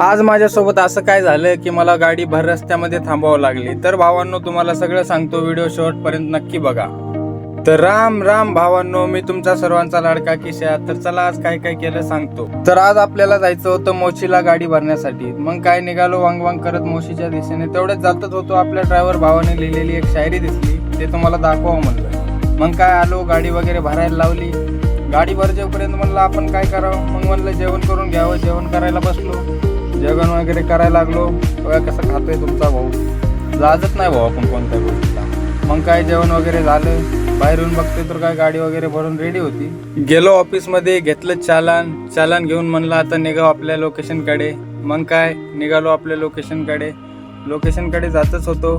आज माझ्यासोबत असं काय झालं की मला गाडी भर रस्त्यामध्ये थांबावं लागली। तर भावांनो, तुम्हाला सगळं सांगतो, व्हिडिओ शेवटपर्यंत नक्की बघा। तर राम राम भावांनो, मी तुमचा सर्वांचा लाडका किशा। तर चला आज काय काय केलं सांगतो। तर आज आपल्याला जायचं होतं मोशीला गाडी भरण्यासाठी। मग काय निघालो वांग वांग करत मोशीच्या दिशेने। तेवढ्याच जातच होतो, आपल्या ड्रायव्हर भावाने लिहिलेली एक शायरी दिसली, ते तुम्हाला दाखवावं म्हणलं। मग काय आलो, गाडी वगैरे भरायला लावली। गाडी भरजेपर्यंत म्हणलं आपण काय करावं। मग म्हणलं जेवण करून घ्यावं। जेवण करायला बसलो, जेवण वगैरे करायला लागलो। बघा कसं खातोय तुमचा भाऊ, लाजत नाही भाऊ आपण कोणत्या गोष्टीला। मग काय जेवण वगैरे झालं, बाहेरून बघते तर काय गाडी वगैरे भरून रेडी होती। गेलो ऑफिसमध्ये, घेतलं चालान घेऊन म्हणलं आता निघाव आपल्या लोकेशनकडे। मग काय निघालो आपल्या लोकेशनकडे जातच होतो।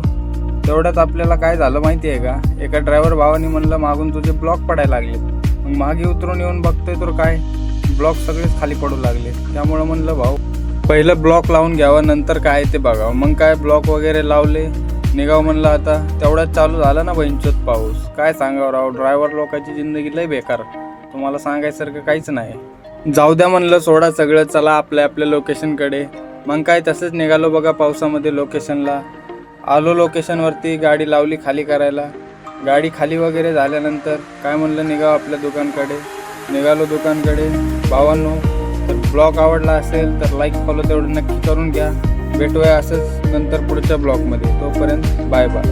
तेवढ्यात आपल्याला काय झालं माहिती आहे का, एका ड्रायव्हर भावानी म्हणलं मागून तुझे ब्लॉक पडायला लागले। मग मागे उतरून येऊन बघतोय तर काय ब्लॉक सगळेच खाली पडू लागले। त्यामुळं म्हणलं भाऊ पहिलं ब्लॉक लावून घ्यावं, नंतर काय ते बघावं। मग काय ब्लॉक वगैरे लावले, निघाव म्हणलं आता। तेवढ्यात चालू झाला ना भयंचोत पाऊस। काय सांगावं राव, ड्रायव्हर लोकांची जिंदगी लय बेकार, तुम्हाला सांगायसारखं काहीच नाही। जाऊ द्या म्हणलं, सोडा सगळं, चला आपल्या लोकेशनकडे। मग काय तसंच निघालो बघा पावसामध्ये लोकेशनला। आलो लोकेशनवरती, गाडी लावली खाली करायला। गाडी खाली वगैरे झाल्यानंतर काय म्हणलं निघाव आपल्या दुकानकडे। निघालो दुकानकडे। भावांनो, तर ब्लॉग आवडला असेल तर लाईक फॉलो तेवढं नक्की करून घ्या। भेटूया असंच नंतर पुढच्या ब्लॉगमध्ये। तोपर्यंत बाय बाय।